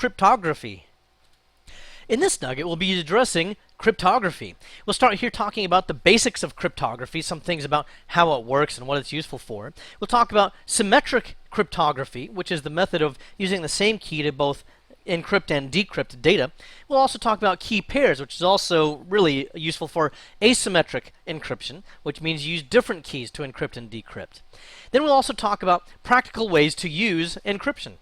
cryptography. In this nugget, we'll be addressing cryptography. We'll start here talking about the basics of cryptography, some things about how it works and what it's useful for. We'll talk about symmetric cryptography, which is the method of using the same key to both encrypt and decrypt data. We'll also talk about key pairs, which is also really useful for asymmetric encryption, which means you use different keys to encrypt and decrypt. Then we'll also talk about practical ways to use encryption.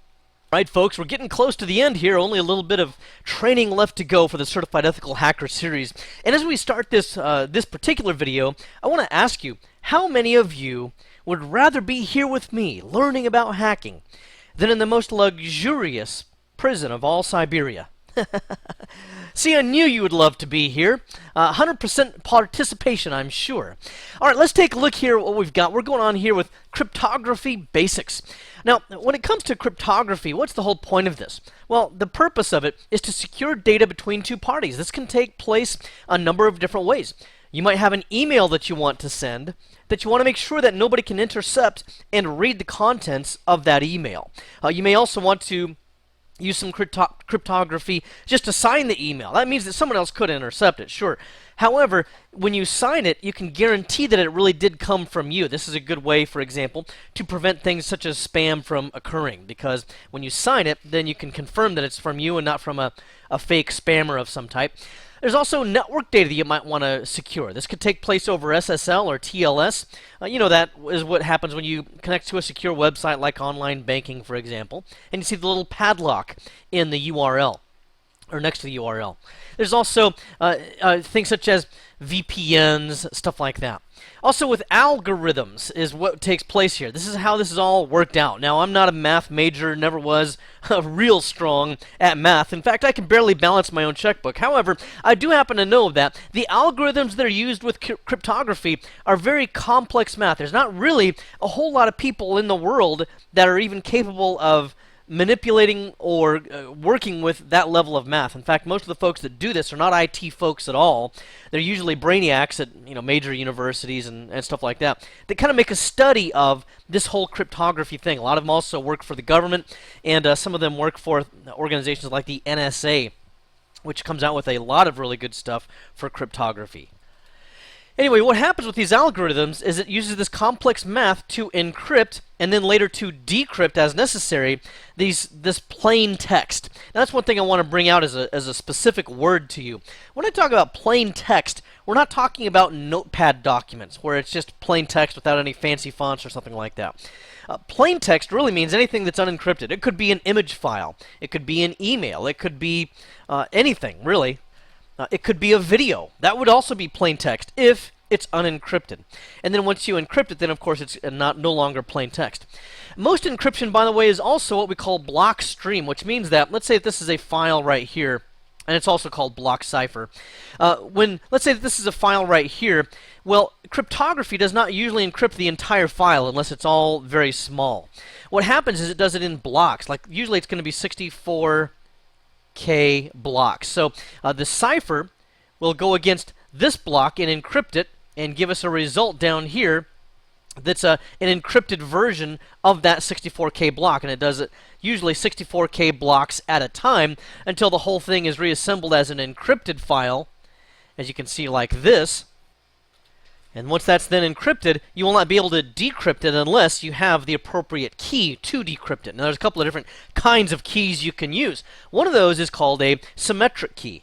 Right, folks, we're getting close to the end here. Only a little bit of training left to go for the Certified Ethical Hacker series. And as we start this this particular video, I want to ask you, how many of you would rather be here with me learning about hacking than in the most luxurious prison of all Siberia? See, I knew you would love to be here. 100% participation, I'm sure. All right, let's take a look here at what we've got. We're going on here with cryptography basics. Now, when it comes to cryptography, what's the whole point of this? Well, the purpose of it is to secure data between two parties. This can take place a number of different ways. You might have an email that you want to send that you want to make sure that nobody can intercept and read the contents of that email. You may also want to use some cryptography just to sign the email. That means that someone else could intercept it, sure. However, when you sign it, you can guarantee that it really did come from you. This is a good way, for example, to prevent things such as spam from occurring, because when you sign it, then you can confirm that it's from you and not from a fake spammer of some type. There's also network data that you might want to secure. This could take place over SSL or TLS. You know, that is what happens when you connect to a secure website like online banking, for example. And you see the little padlock in the URL, or next to the URL. There's also things such as VPNs, stuff like that. Also with algorithms is what takes place here. This is how this is all worked out. Now, I'm not a math major, never was real strong at math. In fact, I can barely balance my own checkbook. However, I do happen to know that the algorithms that are used with cryptography are very complex math. There's not really a whole lot of people in the world that are even capable of manipulating or working with that level of math. In fact, most of the folks that do this are not IT folks at all. They're usually brainiacs at major universities and stuff like that. They kind of make a study of this whole cryptography thing. A lot of them also work for the government, and some of them work for organizations like the NSA, which comes out with a lot of really good stuff for cryptography. Anyway, what happens with these algorithms is it uses this complex math to encrypt and then later to decrypt as necessary this plain text. Now, that's one thing I want to bring out as a specific word to you. When I talk about plain text, we're not talking about notepad documents where it's just plain text without any fancy fonts or something like that. Plain text really means anything that's unencrypted. It could be an image file. It could be an email. It could be anything, really. It could be a video. That would also be plain text if it's unencrypted. And then once you encrypt it, then of course it's no longer plain text. Most encryption, by the way, is also what we call block stream, which means that, let's say if this is a file right here, and it's also called block cipher. Let's say that this is a file right here, well, cryptography does not usually encrypt the entire file unless it's all very small. What happens is it does it in blocks. Like usually it's going to be 64K blocks. So the cipher will go against this block and encrypt it and give us a result down here that's an encrypted version of that 64K block. And it does it usually 64K blocks at a time until the whole thing is reassembled as an encrypted file, as you can see, like this. And once that's then encrypted, you will not be able to decrypt it unless you have the appropriate key to decrypt it. Now, there's a couple of different kinds of keys you can use. One of those is called a symmetric key.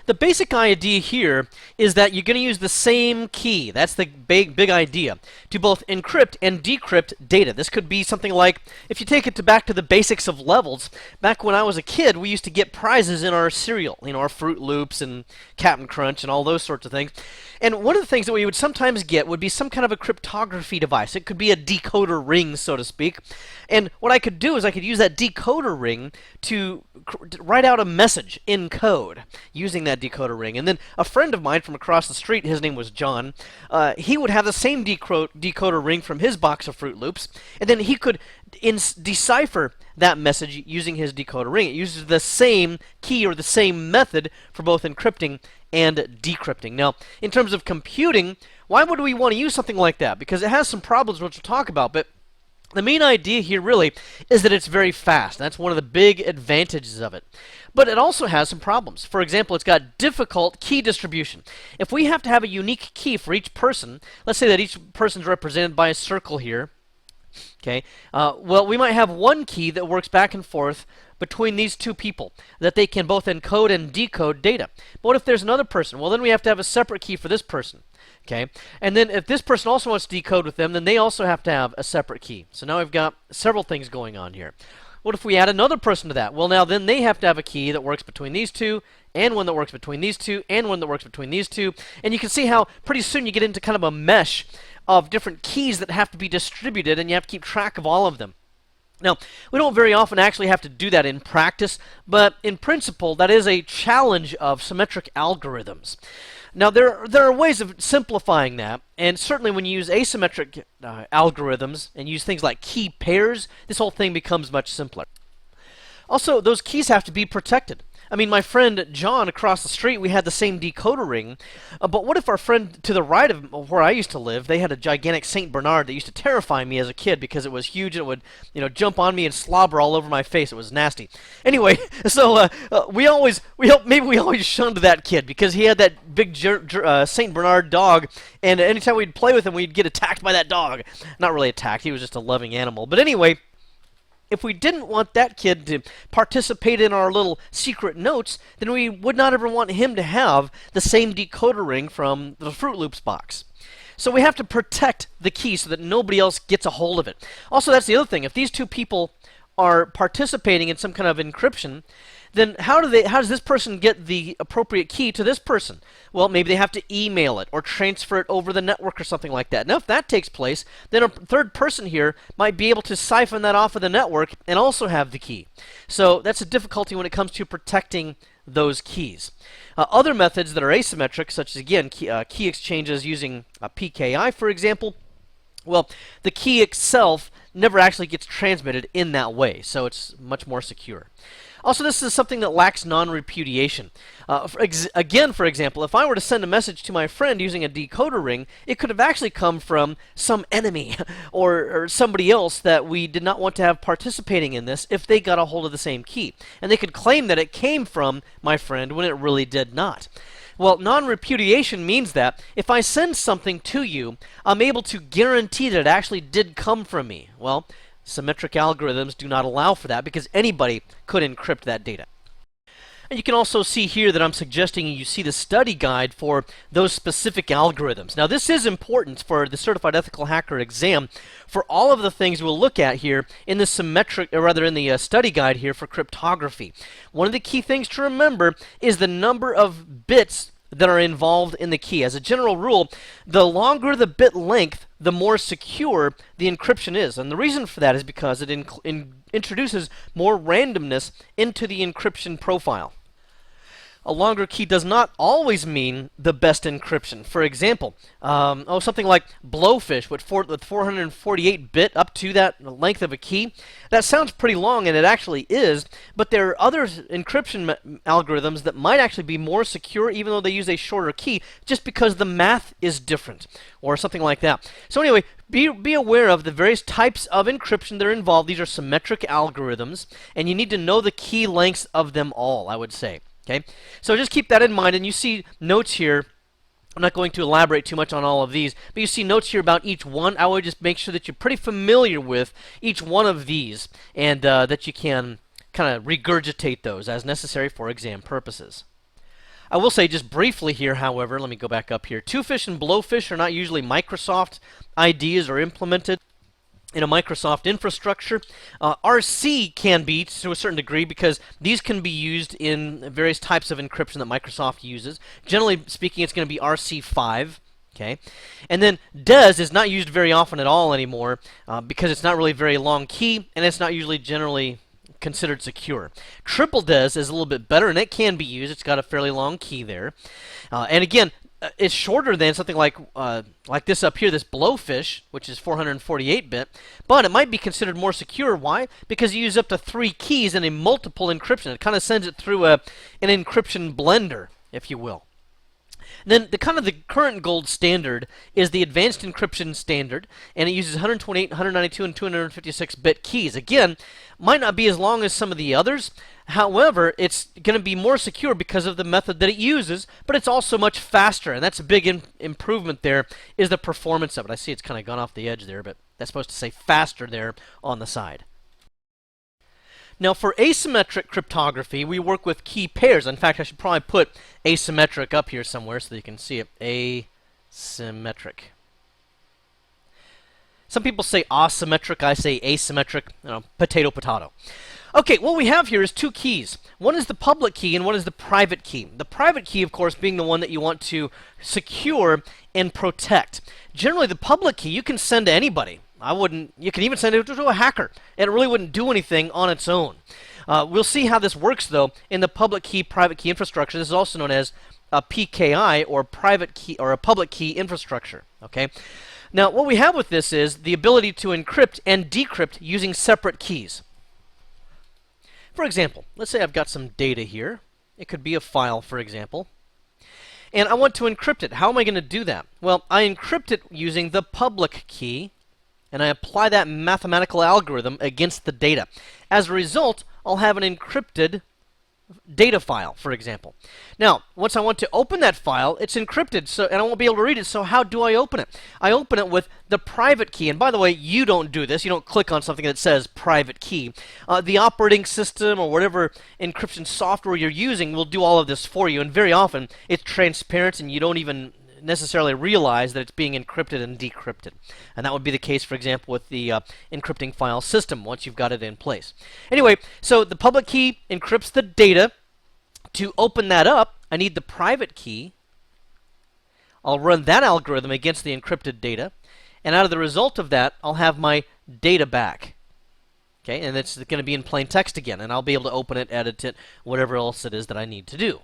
The basic idea here is that you're going to use the same key. That's the big idea, to both encrypt and decrypt data. This could be something like, if you take it back to the basics of levels, back when I was a kid, we used to get prizes in our cereal, our Fruit Loops and Cap'n Crunch and all those sorts of things. And one of the things that we would sometimes get would be some kind of a cryptography device. It could be a decoder ring, so to speak. And what I could do is I could use that decoder ring to write out a message in code using that decoder ring. And then a friend of mine from across the street, his name was John, he would have the same decoder ring from his box of Fruit Loops, and then he could decipher that message using his decoder ring. It uses the same key or the same method for both encrypting and decrypting. Now, in terms of computing, why would we want to use something like that? Because it has some problems which we'll talk about, but The main idea here really is that it's very fast. That's one of the big advantages of it. But it also has some problems. For example, it's got difficult key distribution. If we have to have a unique key for each person, let's say that each person is represented by a circle here. Okay. Well, we might have one key that works back and forth between these two people, that they can both encode and decode data. But what if there's another person? Well, then we have to have a separate key for this person. Okay. And then if this person also wants to decode with them, then they also have to have a separate key. So now we've got several things going on here. What if we add another person to that? Well, now then they have to have a key that works between these two, and one that works between these two, and one that works between these two. And you can see how pretty soon you get into kind of a mesh of different keys that have to be distributed, and you have to keep track of all of them. Now, we don't very often actually have to do that in practice, but in principle, that is a challenge of symmetric algorithms. Now, there are ways of simplifying that, and certainly when you use asymmetric algorithms and use things like key pairs, this whole thing becomes much simpler. Also, those keys have to be protected. I mean, my friend John across the street, we had the same decoder ring, but what if our friend to the right of where I used to live, they had a gigantic Saint Bernard that used to terrify me as a kid because it was huge and it would, jump on me and slobber all over my face. It was nasty. Anyway, so maybe we always shunned that kid because he had that big Saint Bernard dog, and anytime we'd play with him, we'd get attacked by that dog. Not really attacked, he was just a loving animal. But anyway, if we didn't want that kid to participate in our little secret notes, then we would not ever want him to have the same decoder ring from the Fruit Loops box. So we have to protect the key so that nobody else gets a hold of it. Also, that's the other thing. If these two people are participating in some kind of encryption, then how does this person get the appropriate key to this person? Well, maybe they have to email it or transfer it over the network or something like that. Now, if that takes place, then a third person here might be able to siphon that off of the network and also have the key. So that's a difficulty when it comes to protecting those keys. Other methods that are asymmetric, such as, again, key exchanges using PKI, for example, well, the key itself never actually gets transmitted in that way, so it's much more secure. Also, this is something that lacks non-repudiation. For example, if I were to send a message to my friend using a decoder ring, it could have actually come from some enemy or somebody else that we did not want to have participating in this if they got a hold of the same key. And they could claim that it came from my friend when it really did not. Well, non-repudiation means that if I send something to you, I'm able to guarantee that it actually did come from me. Well, symmetric algorithms do not allow for that because anybody could encrypt that data. And you can also see here that I'm suggesting you see the study guide for those specific algorithms. Now, this is important for the Certified Ethical Hacker exam for all of the things we'll look at here in the study guide here for cryptography. One of the key things to remember is the number of bits that are involved in the key. As a general rule, the longer the bit length, the more secure the encryption is. And the reason for that is because it introduces more randomness into the encryption profile. A longer key does not always mean the best encryption. For example, something like Blowfish with 448 bit up to that length of a key. That sounds pretty long, and it actually is, but there are other encryption algorithms that might actually be more secure even though they use a shorter key just because the math is different or something like that. So anyway, be aware of the various types of encryption that are involved. These are symmetric algorithms, and you need to know the key lengths of them all, I would say. Okay, so just keep that in mind, and you see notes here. I'm not going to elaborate too much on all of these, but you see notes here about each one. I would just make sure that you're pretty familiar with each one of these, and that you can kind of regurgitate those as necessary for exam purposes. I will say just briefly here, however, let me go back up here. Twofish and Blowfish are not usually Microsoft ideas or implemented in a Microsoft infrastructure. RC can be to a certain degree because these can be used in various types of encryption that Microsoft uses. Generally speaking, it's going to be RC5. Okay, and then DES is not used very often at all anymore because it's not really a very long key and it's not usually generally considered secure. Triple DES is a little bit better and it can be used. It's got a fairly long key there, and again, it's shorter than something like this up here, this Blowfish, which is 448-bit, but it might be considered more secure. Why? Because you use up to 3 keys in a multiple encryption. It kind of sends it through an encryption blender, if you will. Then the current gold standard is the advanced encryption standard, and it uses 128, 192, and 256-bit keys. Again, might not be as long as some of the others. However, it's going to be more secure because of the method that it uses, but it's also much faster, and that's a big improvement there, is the performance of it. I see it's kind of gone off the edge there, but that's supposed to say faster there on the side. Now, for asymmetric cryptography, we work with key pairs. In fact, I should probably put asymmetric up here somewhere so that you can see it. Asymmetric. Some people say asymmetric. I say asymmetric. You know, potato, potato. Okay, what we have here is two keys. One is the public key and one is the private key. The private key, of course, being the one that you want to secure and protect. Generally, the public key you can send to anybody. You can even send it to a hacker, and it really wouldn't do anything on its own. We'll see how this works, though, in the public key, private key infrastructure. This is also known as a PKI, or private key, or a public key infrastructure. Okay. Now, what we have with this is the ability to encrypt and decrypt using separate keys. For example, let's say I've got some data here. It could be a file, for example. And I want to encrypt it. How am I going to do that? Well, I encrypt it using the public key, and I apply that mathematical algorithm against the data. As a result, I'll have an encrypted data file, for example. Now, once I want to open that file, it's encrypted, and I won't be able to read it, so how do I open it? I open it with the private key, and by the way, you don't do this. You don't click on something that says private key. The operating system or whatever encryption software you're using will do all of this for you, and very often it's transparent and you don't even necessarily realize that it's being encrypted and decrypted. And that would be the case, for example, with the encrypting file system once you've got it in place. Anyway, so the public key encrypts the data. To open that up, I need the private key. I'll run that algorithm against the encrypted data, and out of the result of that, I'll have my data back. Okay, and it's going to be in plain text again, and I'll be able to open it, edit it, whatever else it is that I need to do.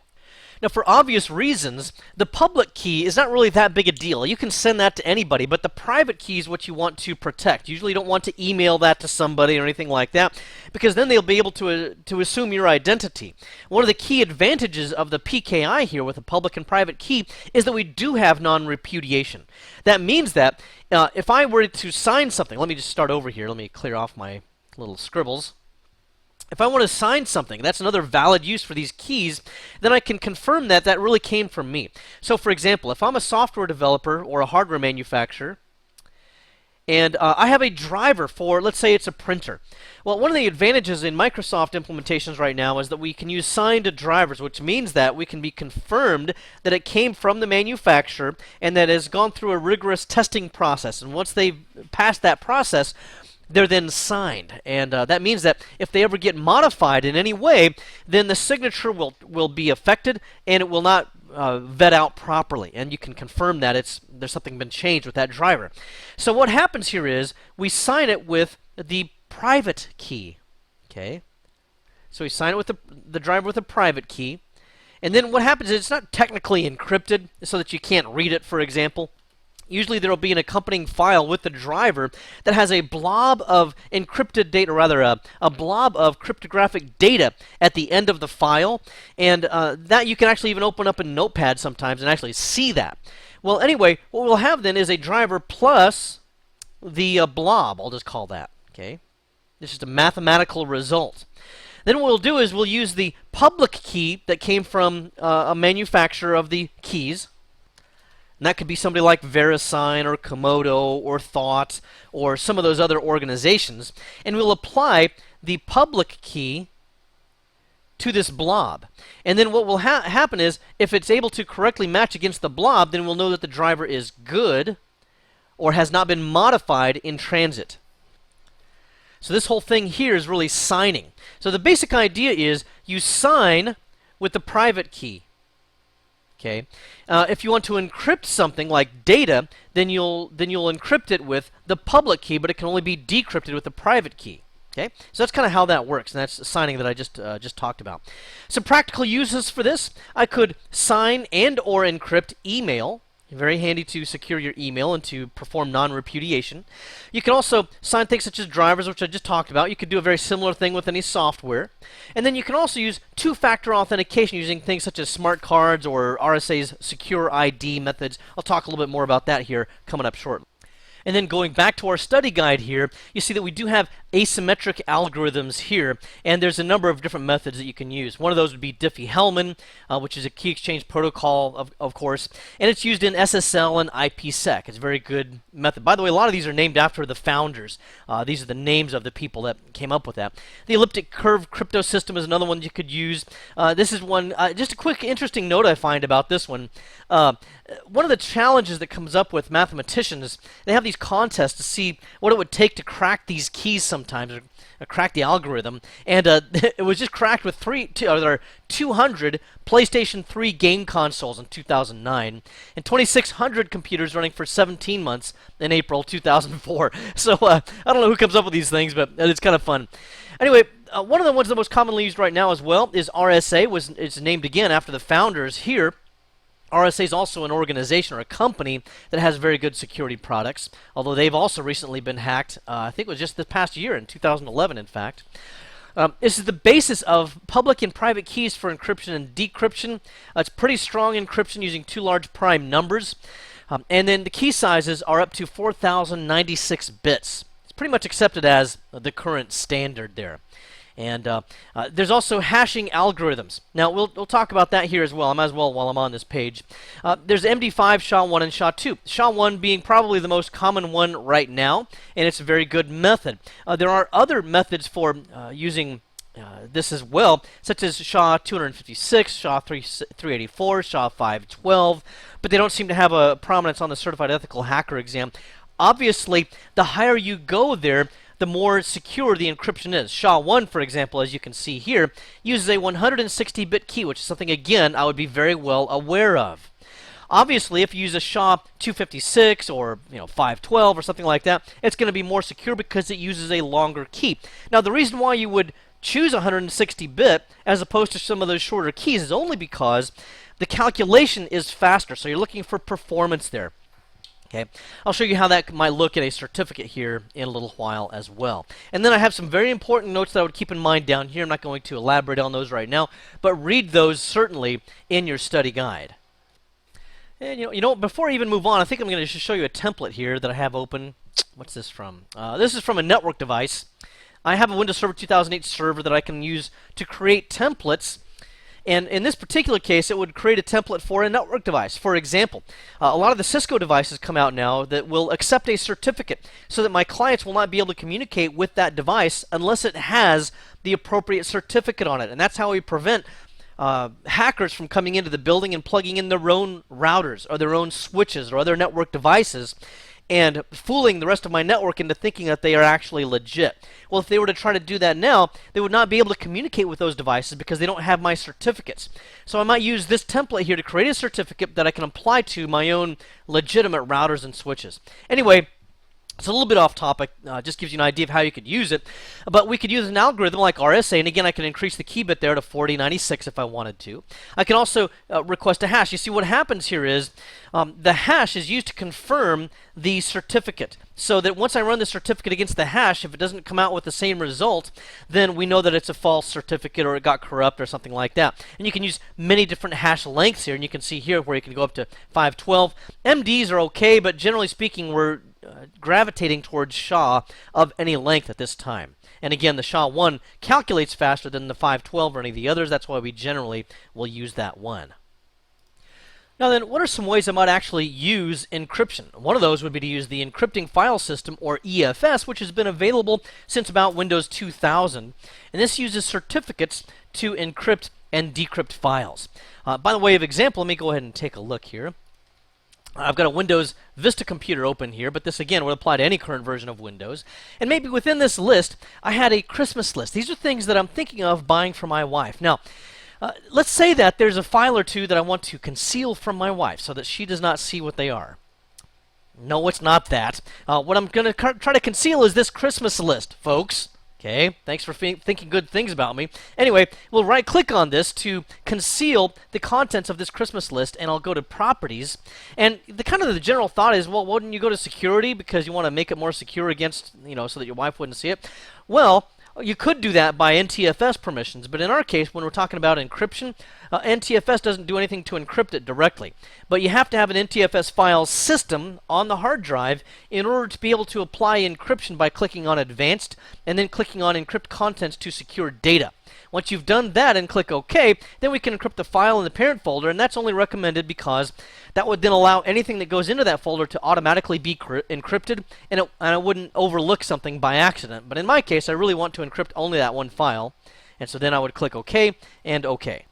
Now, for obvious reasons, the public key is not really that big a deal. You can send that to anybody, but the private key is what you want to protect. Usually you don't want to email that to somebody or anything like that, because then they'll be able to assume your identity. One of the key advantages of the PKI here with the public and private key is that we do have non-repudiation. That means that if I were to sign something, let me just start over here. Let me clear off my little scribbles. If I want to sign something, that's another valid use for these keys, then I can confirm that that really came from me. So, for example, if I'm a software developer or a hardware manufacturer, and I have a driver for, let's say it's a printer. Well, one of the advantages in Microsoft implementations right now is that we can use signed drivers, which means that we can be confirmed that it came from the manufacturer and that it has gone through a rigorous testing process. And once they've passed that process, they're then signed, and that means that if they ever get modified in any way, then the signature will be affected, and it will not vet out properly, and you can confirm that there's something been changed with that driver. So what happens here is we sign it with the private key. Okay, so we sign it with the driver with a private key, and then what happens is it's not technically encrypted so that you can't read it, for example. Usually there will be an accompanying file with the driver that has a blob of encrypted data, or rather a blob of cryptographic data at the end of the file, and that you can actually even open up in Notepad sometimes and actually see that. Well, anyway, what we'll have then is a driver plus the blob, I'll just call that. Okay, this is a mathematical result. Then what we'll do is we'll use the public key that came from a manufacturer of the keys. And that could be somebody like VeriSign or Komodo or Thought or some of those other organizations. And we'll apply the public key to this blob. And then what will happen is, if it's able to correctly match against the blob, then we'll know that the driver is good or has not been modified in transit. So this whole thing here is really signing. So the basic idea is you sign with the private key. Okay. If you want to encrypt something like data, then you'll encrypt it with the public key, but it can only be decrypted with the private key. Okay, so that's kind of how that works, and that's the signing that I just talked about. Some practical uses for this: I could sign and/or encrypt email. Very handy to secure your email and to perform non-repudiation. You can also sign things such as drivers, which I just talked about. You could do a very similar thing with any software. And then you can also use two-factor authentication using things such as smart cards or RSA's secure ID methods. I'll talk a little bit more about that here coming up shortly. And then going back to our study guide here, you see that we do have asymmetric algorithms here, and there's a number of different methods that you can use. One of those would be Diffie-Hellman, which is a key exchange protocol, of course, and it's used in SSL and IPsec. It's a very good method. By the way, a lot of these are named after the founders. These are the names of the people that came up with that. The elliptic curve crypto system is another one you could use. This is one, just a quick interesting note I find about this one. One of the challenges that comes up with mathematicians, they have these contests to see what it would take to crack these keys sometimes, or crack the algorithm, and it was just cracked with 200 PlayStation 3 game consoles in 2009, and 2,600 computers running for 17 months in April 2004. So I don't know who comes up with these things, but it's kind of fun. Anyway, one of the ones the most commonly used right now as well is RSA. It's named again after the founders here. RSA is also an organization or a company that has very good security products, although they've also recently been hacked. I think it was just this past year, in 2011, in fact. This is the basis of public and private keys for encryption and decryption. It's pretty strong encryption using two large prime numbers. And then the key sizes are up to 4,096 bits. It's pretty much accepted as the current standard there. And there's also hashing algorithms. Now, we'll talk about that here as well. I might as well while I'm on this page. There's MD5, SHA-1, and SHA-2. SHA-1 being probably the most common one right now, and it's a very good method. There are other methods for using this as well, such as SHA-256, SHA-384, SHA-512, but they don't seem to have a prominence on the Certified Ethical Hacker exam. Obviously, the higher you go there, the more secure the encryption is. SHA-1, for example, as you can see here, uses a 160-bit key, which is something, again, I would be very well aware of. Obviously, if you use a SHA-256 or 512 or something like that, it's going to be more secure because it uses a longer key. Now, the reason why you would choose 160-bit as opposed to some of those shorter keys is only because the calculation is faster, so you're looking for performance there. Okay, I'll show you how that might look at a certificate here in a little while as well. And then I have some very important notes that I would keep in mind down here. I'm not going to elaborate on those right now, but read those certainly in your study guide. And before I even move on, I think I'm going to just show you a template here that I have open. What's this from? This is from a network device. I have a Windows Server 2008 server that I can use to create templates. And in this particular case, it would create a template for a network device. For example, a lot of the Cisco devices come out now that will accept a certificate so that my clients will not be able to communicate with that device unless it has the appropriate certificate on it. And that's how we prevent hackers from coming into the building and plugging in their own routers or their own switches or other network devices and fooling the rest of my network into thinking that they are actually legit. Well, if they were to try to do that now, they would not be able to communicate with those devices because they don't have my certificates. So I might use this template here to create a certificate that I can apply to my own legitimate routers and switches. Anyway, it's a little bit off topic, just gives you an idea of how you could use it. But we could use an algorithm like RSA, and again, I can increase the key bit there to 4096 if I wanted to. I can also request a hash. You see, what happens here is the hash is used to confirm the certificate. So that once I run the certificate against the hash, if it doesn't come out with the same result, then we know that it's a false certificate or it got corrupt or something like that. And you can use many different hash lengths here, and you can see here where you can go up to 512. MDs are okay, but generally speaking, we're gravitating towards SHA of any length at this time. And again, the SHA-1 calculates faster than the 512 or any of the others. That's why we generally will use that one. Now then, what are some ways I might actually use encryption? One of those would be to use the encrypting file system, or EFS, which has been available since about Windows 2000. And this uses certificates to encrypt and decrypt files. By the way of example, let me go ahead and take a look here. I've got a Windows Vista computer open here, but this again would apply to any current version of Windows. And maybe within this list, I had a Christmas list. These are things that I'm thinking of buying for my wife. Now, let's say that there's a file or two that I want to conceal from my wife so that she does not see what they are. No, it's not that. What I'm going to try to conceal is this Christmas list, folks. Okay, thanks for thinking good things about me. Anyway, we'll right-click on this to conceal the contents of this Christmas list, and I'll go to Properties. And the general thought is, well, wouldn't you go to Security because you want to make it more secure against, so that your wife wouldn't see it? Well, you could do that by NTFS permissions, but in our case, when we're talking about encryption, NTFS doesn't do anything to encrypt it directly. But you have to have an NTFS file system on the hard drive in order to be able to apply encryption by clicking on Advanced and then clicking on Encrypt Contents to secure data. Once you've done that and click OK, then we can encrypt the file in the parent folder, and that's only recommended because that would then allow anything that goes into that folder to automatically be encrypted, and it wouldn't overlook something by accident. But in my case, I really want to encrypt only that one file, and so then I would click OK and OK.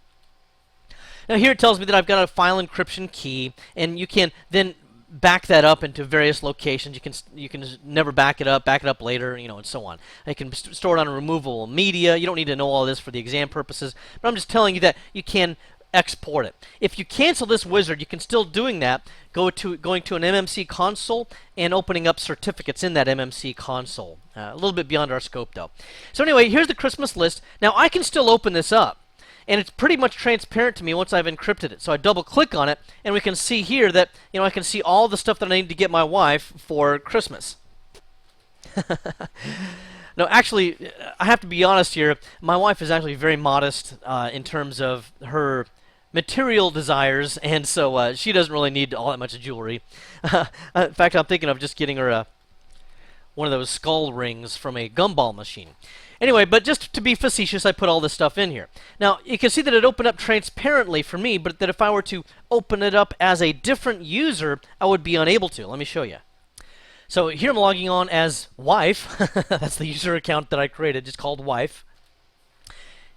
Now here it tells me that I've got a file encryption key, and you can then back that up into various locations. You can never back it up later, and so on. You can store it on a removable media. You don't need to know all this for the exam purposes, but I'm just telling you that you can export it. If you cancel this wizard, you can still doing that, going to an MMC console and opening up certificates in that MMC console. A little bit beyond our scope, though. So anyway, here's the Christmas list. Now I can still open this up, and it's pretty much transparent to me once I've encrypted it. So I double click on it, and we can see here that I can see all the stuff that I need to get my wife for Christmas. No, actually, I have to be honest here. My wife is actually very modest in terms of her material desires, and so she doesn't really need all that much jewelry. In fact, I'm thinking of just getting her one of those skull rings from a gumball machine. Anyway, but just to be facetious, I put all this stuff in here. Now, you can see that it opened up transparently for me, but that if I were to open it up as a different user, I would be unable to. Let me show you. So here I'm logging on as wife. That's the user account that I created, just called wife.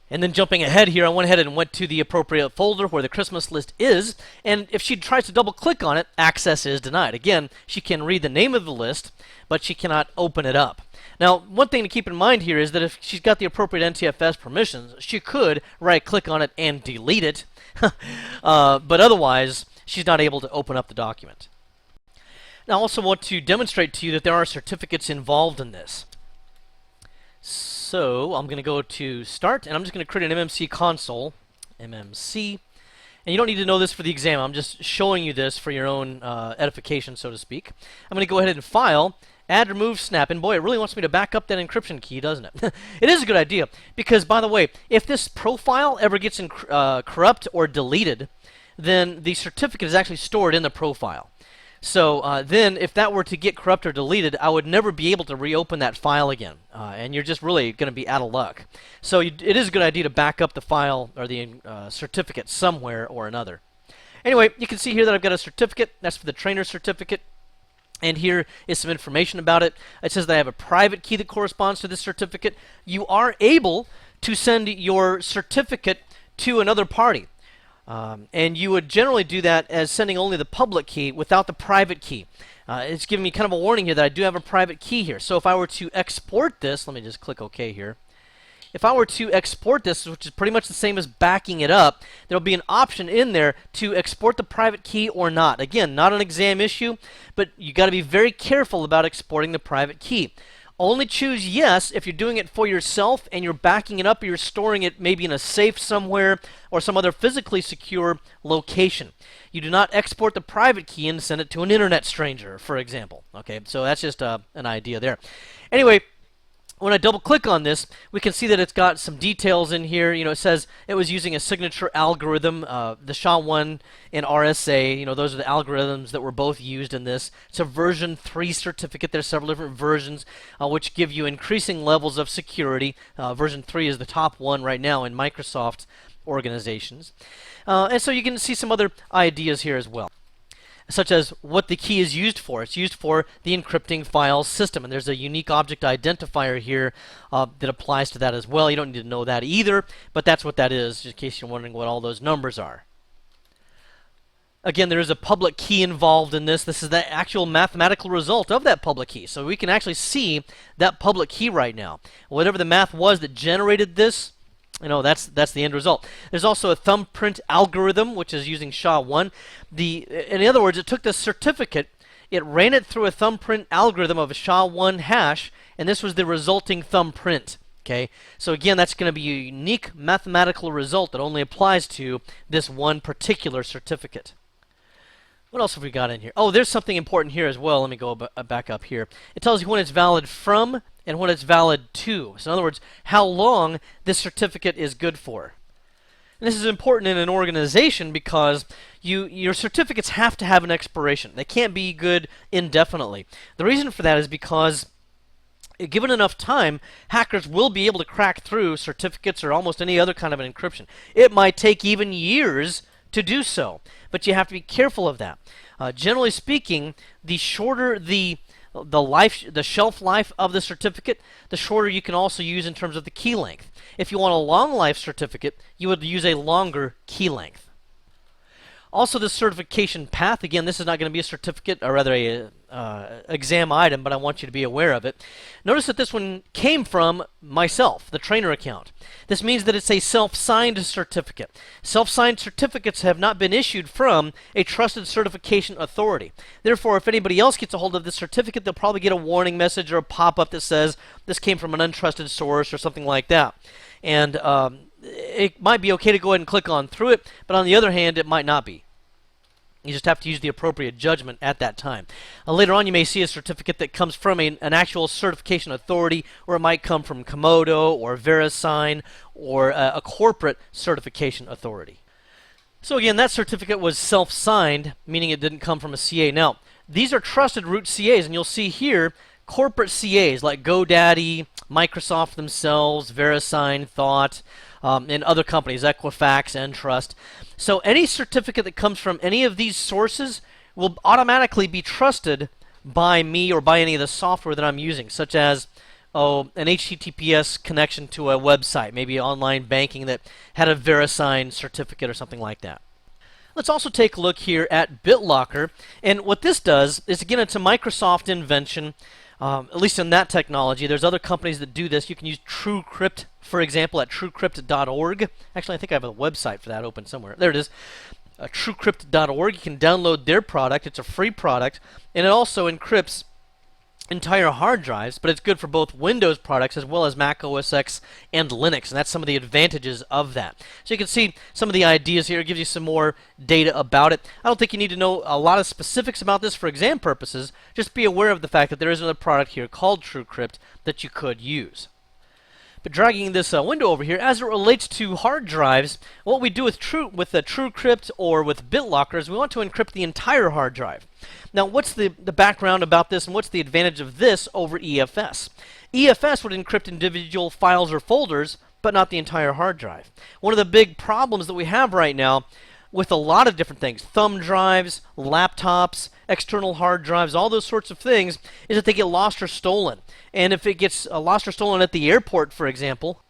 And then jumping ahead here, I went ahead and went to the appropriate folder where the Christmas list is, and if she tries to double-click on it, access is denied. Again, she can read the name of the list, but she cannot open it up. Now, one thing to keep in mind here is that if she's got the appropriate NTFS permissions, she could right-click on it and delete it, but otherwise, she's not able to open up the document. Now, I also want to demonstrate to you that there are certificates involved in this. So I'm going to go to Start, and I'm just going to create an MMC console, MMC. And you don't need to know this for the exam. I'm just showing you this for your own edification, so to speak. I'm going to go ahead and File, Add, Remove, Snap. And boy, it really wants me to back up that encryption key, doesn't it? It is a good idea, because, by the way, if this profile ever gets corrupt or deleted, then the certificate is actually stored in the profile. So then, if that were to get corrupted or deleted, I would never be able to reopen that file again. And you're just really going to be out of luck. So it is a good idea to back up the file or the certificate somewhere or another. Anyway, you can see here that I've got a certificate. That's for the trainer certificate. And here is some information about it. It says that I have a private key that corresponds to this certificate. You are able to send your certificate to another party. And you would generally do that as sending only the public key without the private key. It's giving me kind of a warning here that I do have a private key here. So if I were to export this, let me just click OK here. If I were to export this, which is pretty much the same as backing it up, there will be an option in there to export the private key or not. Again, not an exam issue, but you got to be very careful about exporting the private key. Only choose yes if you're doing it for yourself and you're backing it up or you're storing it maybe in a safe somewhere or some other physically secure location. You do not export the private key and send it to an internet stranger, for example. Okay, so that's just an idea there. Anyway, when I double click on this, we can see that it's got some details in here. It says it was using a signature algorithm, the SHA-1 and RSA. Those are the algorithms that were both used in this. It's a version 3 certificate. There's several different versions which give you increasing levels of security. Version 3 is the top one right now in Microsoft organizations. And so you can see some other ideas here as well, such as what the key is used for. It's used for the encrypting file system, and there's a unique object identifier here that applies to that as well. You don't need to know that either, but that's what that is, just in case you're wondering what all those numbers are. Again, there is a public key involved in this. This is the actual mathematical result of that public key. So we can actually see that public key right now. Whatever the math was that generated this, that's the end result. There's also a thumbprint algorithm, which is using SHA-1. In other words, it took the certificate, it ran it through a thumbprint algorithm of a SHA-1 hash, and this was the resulting thumbprint. Okay, so again, that's going to be a unique mathematical result that only applies to this one particular certificate. What else have we got in here? Oh, there's something important here as well. Let me go back up here. It tells you when it's valid from and when it's valid to. So in other words, how long this certificate is good for. And this is important in an organization because your certificates have to have an expiration. They can't be good indefinitely. The reason for that is because given enough time, hackers will be able to crack through certificates or almost any other kind of an encryption. It might take even years to do so, but you have to be careful of that. Generally speaking, the shorter the shelf life of the certificate, the shorter you can also use in terms of the key length. If you want a long life certificate, you would use a longer key length. Also, the certification path, again, this is not going to be a certificate, or rather a exam item, but I want you to be aware of it. Notice that this one came from myself, the trainer account. This means that it's a self-signed certificate. Self-signed certificates have not been issued from a trusted certification authority. Therefore, if anybody else gets a hold of this certificate, they'll probably get a warning message or a pop-up that says this came from an untrusted source or something like that. And it might be okay to go ahead and click on through it, but on the other hand, it might not be. You just have to use the appropriate judgment at that time. Later on, you may see a certificate that comes from an actual certification authority, or it might come from Komodo or VeriSign or a corporate certification authority. So again, that certificate was self-signed, meaning it didn't come from a CA. Now, these are trusted root CAs, and you'll see here corporate CAs like GoDaddy, Microsoft themselves, VeriSign, Thought, and other companies, Equifax, Entrust. So any certificate that comes from any of these sources will automatically be trusted by me or by any of the software that I'm using, such as an HTTPS connection to a website, maybe online banking that had a VeriSign certificate or something like that. Let's also take a look here at BitLocker. And what this does is, again, it's a Microsoft invention. At least in that technology. There's other companies that do this. You can use TrueCrypt, for example, at truecrypt.org. Actually, I think I have a website for that open somewhere. There it is, truecrypt.org. You can download their product. It's a free product, and it also encrypts entire hard drives, but it's good for both Windows products as well as Mac OS X and Linux, and that's some of the advantages of that. So you can see some of the ideas here. It gives you some more data about it. I don't think you need to know a lot of specifics about this for exam purposes. Just be aware of the fact that there is another product here called TrueCrypt that you could use. But dragging this window over here, as it relates to hard drives, what we do with TrueCrypt or with BitLocker is we want to encrypt the entire hard drive. Now, what's the background about this, and what's the advantage of this over EFS? EFS would encrypt individual files or folders, but not the entire hard drive. One of the big problems that we have right now with a lot of different things, thumb drives, laptops, external hard drives, all those sorts of things, is that they get lost or stolen. And if it gets lost or stolen at the airport, for example,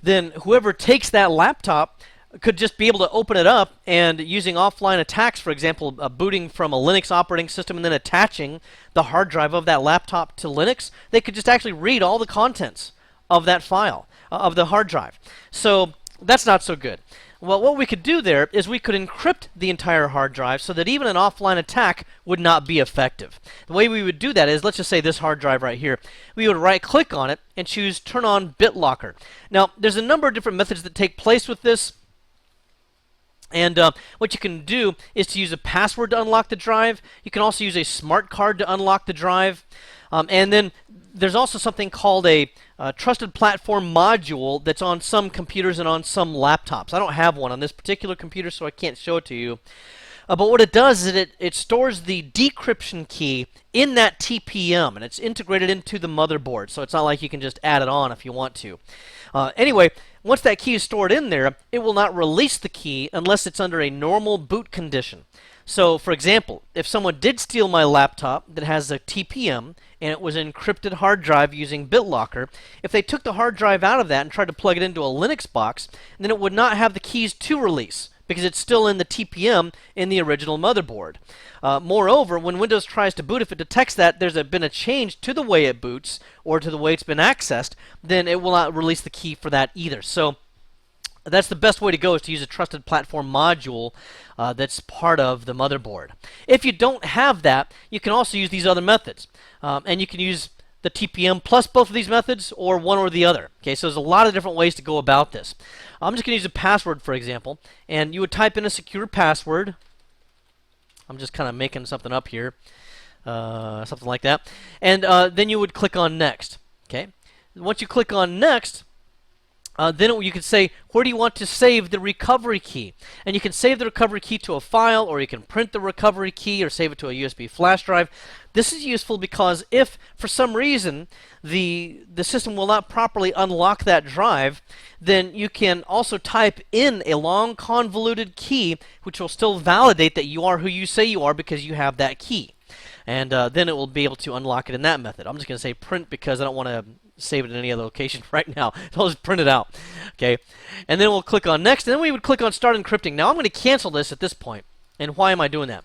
then whoever takes that laptop could just be able to open it up, and using offline attacks, for example, booting from a Linux operating system and then attaching the hard drive of that laptop to Linux, they could just actually read all the contents of that file, of the hard drive. So that's not so good. Well, what we could do there is we could encrypt the entire hard drive so that even an offline attack would not be effective. The way we would do that is, let's just say this hard drive right here, we would right-click on it and choose Turn on BitLocker. Now, there's a number of different methods that take place with this. And what you can do is to use a password to unlock the drive. You can also use a smart card to unlock the drive. And then there's also something called a trusted platform module that's on some computers and on some laptops. I don't have one on this particular computer, so I can't show it to you. But what it does is it stores the decryption key in that TPM, and it's integrated into the motherboard, so it's not like you can just add it on if you want to. Anyway, once that key is stored in there, it will not release the key unless it's under a normal boot condition. So, for example, if someone did steal my laptop that has a TPM and it was an encrypted hard drive using BitLocker, if they took the hard drive out of that and tried to plug it into a Linux box, then it would not have the keys to release, because it's still in the TPM in the original motherboard. Moreover, when Windows tries to boot, if it detects that there's been a change to the way it boots or to the way it's been accessed, then it will not release the key for that either. So that's the best way to go, is to use a trusted platform module that's part of the motherboard. If you don't have that, you can also use these other methods. And you can use the TPM plus both of these methods, or one or the other. Okay, so there's a lot of different ways to go about this. I'm just going to use a password, for example, and you would type in a secure password. I'm just kind of making something up here, something like that, and then you would click on Next. Okay, once you click on Next, then you can say, where do you want to save the recovery key? And you can save the recovery key to a file, or you can print the recovery key, or save it to a USB flash drive. This is useful because if, for some reason, the system will not properly unlock that drive, then you can also type in a long, convoluted key, which will still validate that you are who you say you are because you have that key. And then it will be able to unlock it in that method. I'm just going to say print because I don't want to save it in any other location right now. I'll just print it out. Okay, and then we'll click on Next, and then we would click on Start Encrypting. Now I'm going to cancel this at this point. And why am I doing that?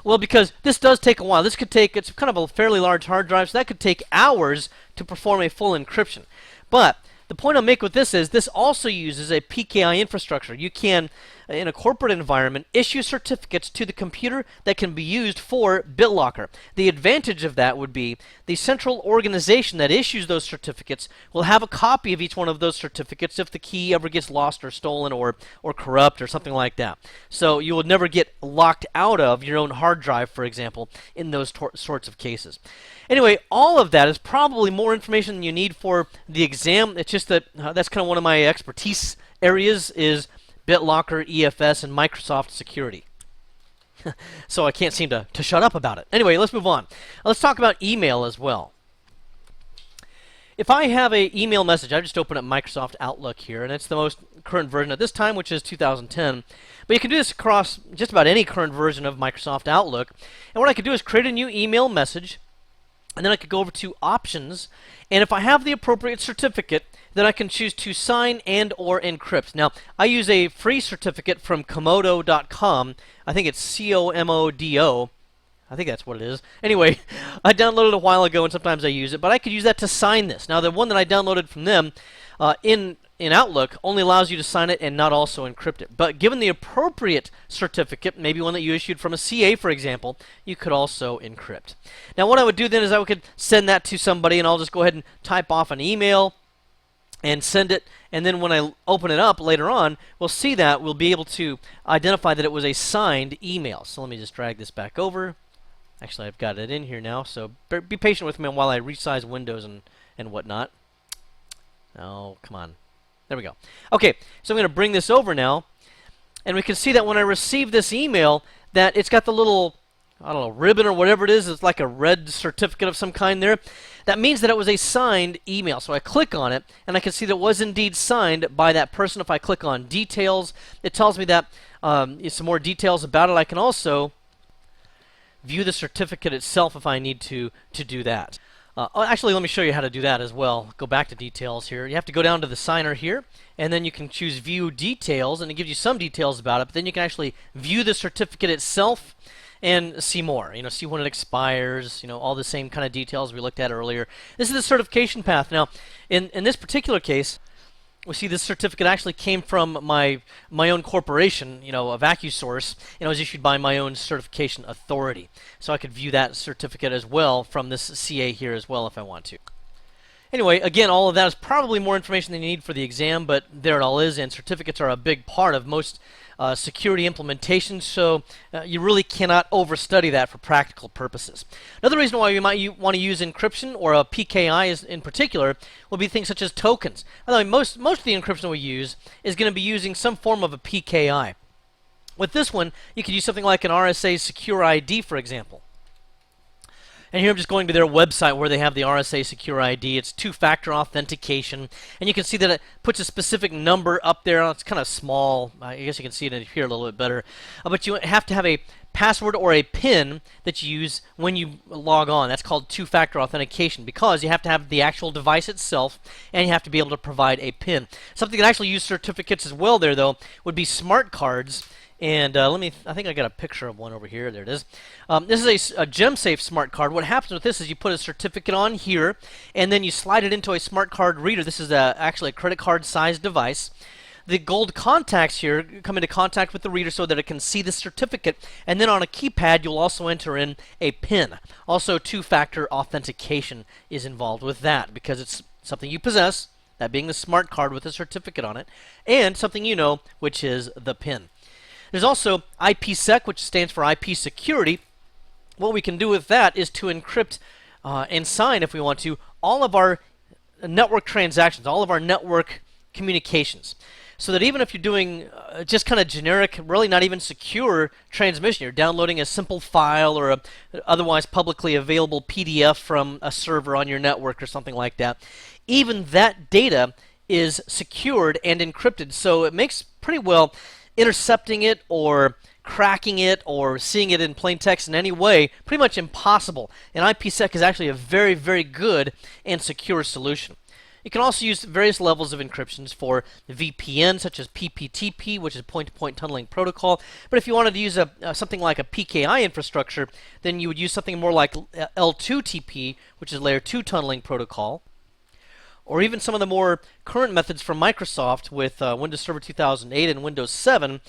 Well, because this does take a while. This could take, it's kind of a fairly large hard drive, so that could take hours to perform a full encryption. But the point I'll make with this is this also uses a PKI infrastructure. You can, in a corporate environment, issue certificates to the computer that can be used for BitLocker. The advantage of that would be the central organization that issues those certificates will have a copy of each one of those certificates if the key ever gets lost or stolen or corrupt or something like that. So you would never get locked out of your own hard drive, for example, in those sorts of cases. Anyway, all of that is probably more information than you need for the exam. It's just that that's kind of one of my expertise areas is BitLocker, EFS, and Microsoft security. So I can't seem to shut up about it. Anyway, let's move on. Let's talk about email as well. If I have an email message, I just open up Microsoft Outlook here, and it's the most current version at this time, which is 2010. But you can do this across just about any current version of Microsoft Outlook. And what I could do is create a new email message, and then I could go over to Options, and if I have the appropriate certificate, then I can choose to sign and or encrypt. Now, I use a free certificate from Komodo.com. I think it's C-O-M-O-D-O. I think that's what it is. Anyway, I downloaded it a while ago, and sometimes I use it, but I could use that to sign this. Now, the one that I downloaded from them in Outlook only allows you to sign it and not also encrypt it. But given the appropriate certificate, maybe one that you issued from a CA, for example, you could also encrypt. Now, what I would do then is I could send that to somebody, and I'll just go ahead and type off an email and send it, and then when I open it up later on, we'll see that we'll be able to identify that it was a signed email. So let me just drag this back over. Actually, I've got it in here now, so be patient with me while I resize Windows and whatnot. Oh, come on. There we go. Okay, so I'm going to bring this over now, and we can see that when I receive this email, that it's got the little, I don't know, ribbon or whatever it is. It's like a red certificate of some kind there. That means that it was a signed email. So I click on it, and I can see that it was indeed signed by that person. If I click on Details, it tells me that some more details about it. I can also view the certificate itself if I need to do that. Actually, let me show you how to do that as well. Go back to Details here. You have to go down to the signer here, and then you can choose View Details, and it gives you some details about it, but then you can actually view the certificate itself and see more. You know, see when it expires, you know, all the same kind of details we looked at earlier. This is the certification path. Now, in this particular case, we see this certificate actually came from my own corporation, you know, a VacuSource, and it was issued by my own certification authority. So I could view that certificate as well from this CA here as well if I want to. Anyway, again, all of that is probably more information than you need for the exam, but there it all is, and certificates are a big part of most security implementations, so you really cannot overstudy that for practical purposes. Another reason why you might want to use encryption, or a PKI is in particular, will be things such as tokens. By the way, most of the encryption we use is going to be using some form of a PKI. With this one, you could use something like an RSA Secure ID, for example. And here I'm just going to their website where they have the RSA Secure ID. It's two-factor authentication. And you can see that it puts a specific number up there. It's kind of small. I guess you can see it in here a little bit better. But you have to have a password or a PIN that you use when you log on. That's called two-factor authentication because you have to have the actual device itself and you have to be able to provide a PIN. Something that actually use certificates as well there, though, would be smart cards. And I think I got a picture of one over here. There it is. This is a GemSafe smart card. What happens with this is you put a certificate on here, and then you slide it into a smart card reader. This is actually a credit card sized device. the gold contacts here come into contact with the reader so that it can see the certificate, and then on a keypad you'll also enter in a PIN. Also, two-factor authentication is involved with that because it's something you possess, that being the smart card with a certificate on it, and something you know, which is the PIN. There's also IPsec, which stands for IP security. What we can do with that is to encrypt and sign, if we want to, all of our network transactions, all of our network communications. So that even if you're doing just kind of generic, really not even secure transmission, you're downloading a simple file or a otherwise publicly available PDF from a server on your network or something like that, even that data is secured and encrypted. So it makes pretty well intercepting it or cracking it or seeing it in plain text in any way pretty much impossible. And IPsec is actually a very, very good and secure solution. You can also use various levels of encryptions for VPN, such as PPTP, which is point-to-point tunneling protocol. But if you wanted to use something like a PKI infrastructure, then you would use something more like L2TP, which is layer 2 tunneling protocol. Or even some of the more current methods from Microsoft with Windows Server 2008 and Windows 7,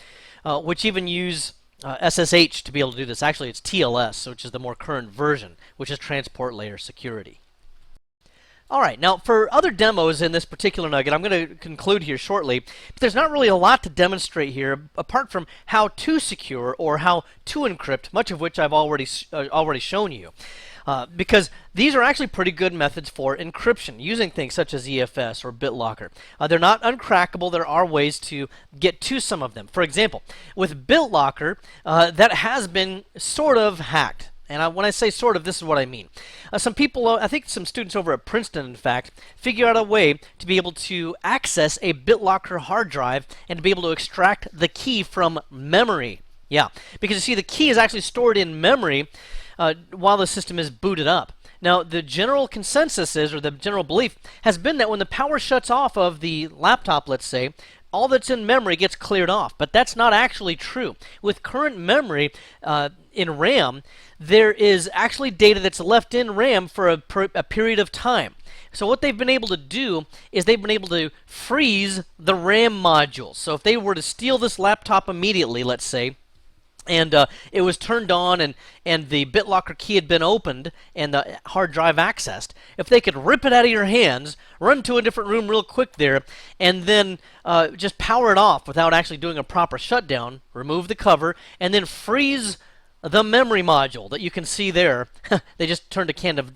which even use SSH to be able to do this. Actually, it's TLS, which is the more current version, which is transport layer security. Alright, now for other demos in this particular nugget, I'm going to conclude here shortly, but there's not really a lot to demonstrate here apart from how to secure or how to encrypt, much of which I've already shown you. Because these are actually pretty good methods for encryption, using things such as EFS or BitLocker. They're not uncrackable. There are ways to get to some of them. For example, with BitLocker, that has been sort of hacked. And when I say sort of, this is what I mean. Some people, I think some students over at Princeton, in fact, figure out a way to be able to access a BitLocker hard drive and to be able to extract the key from memory. Yeah, because you see, the key is actually stored in memory while the system is booted up. Now, the general consensus is, or the general belief, has been that when the power shuts off of the laptop, let's say, all that's in memory gets cleared off. But that's not actually true. With current memory in RAM, there is actually data that's left in RAM for a period of time. So what they've been able to do is they've been able to freeze the RAM modules. So if they were to steal this laptop immediately, let's say, and it was turned on and the BitLocker key had been opened and the hard drive accessed, if they could rip it out of your hands, run to a different room real quick there, and then just power it off without actually doing a proper shutdown, remove the cover, and then freeze the memory module that you can see there. They just turned a can of,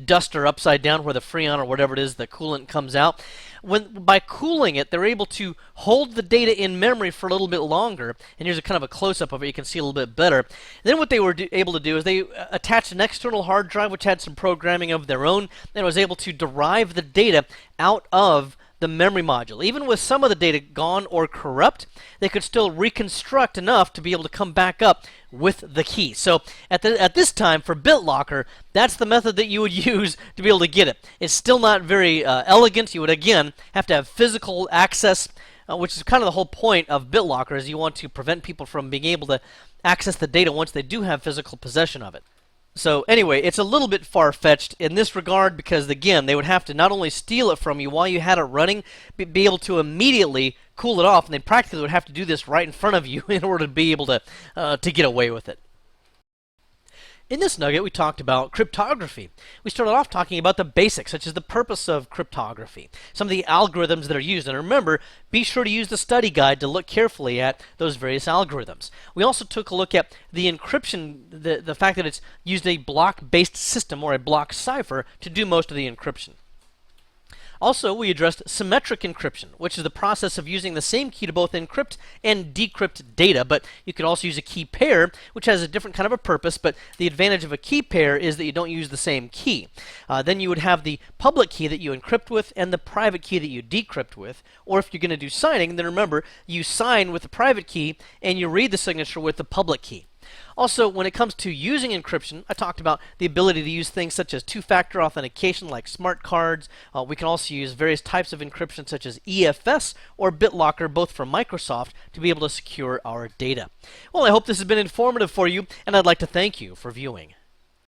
duster upside down where the Freon or whatever it is, the coolant comes out. By cooling it, they're able to hold the data in memory for a little bit longer. And here's a kind of a close-up of it. You can see a little bit better. And then what they were able to do is they attached an external hard drive which had some programming of their own and was able to derive the data out of the memory module. Even with some of the data gone or corrupt, they could still reconstruct enough to be able to come back up with the key. So at this time, for BitLocker, that's the method that you would use to be able to get it. It's still not very elegant. You would, again, have to have physical access, which is kind of the whole point of BitLocker, is you want to prevent people from being able to access the data once they do have physical possession of it. So anyway, it's a little bit far-fetched in this regard because, again, they would have to not only steal it from you while you had it running, but be able to immediately cool it off, and they practically would have to do this right in front of you in order to be able to get away with it. In this nugget, we talked about cryptography. We started off talking about the basics, such as the purpose of cryptography, some of the algorithms that are used. And remember, be sure to use the study guide to look carefully at those various algorithms. We also took a look at the encryption, the fact that it's used a block-based system or a block cipher to do most of the encryption. Also, we addressed symmetric encryption, which is the process of using the same key to both encrypt and decrypt data, but you could also use a key pair, which has a different kind of a purpose, but the advantage of a key pair is that you don't use the same key. Then you would have the public key that you encrypt with and the private key that you decrypt with, or if you're going to do signing, then remember, you sign with the private key and you read the signature with the public key. Also, when it comes to using encryption, I talked about the ability to use things such as two-factor authentication like smart cards. We can also use various types of encryption such as EFS or BitLocker, both from Microsoft, to be able to secure our data. Well, I hope this has been informative for you, and I'd like to thank you for viewing.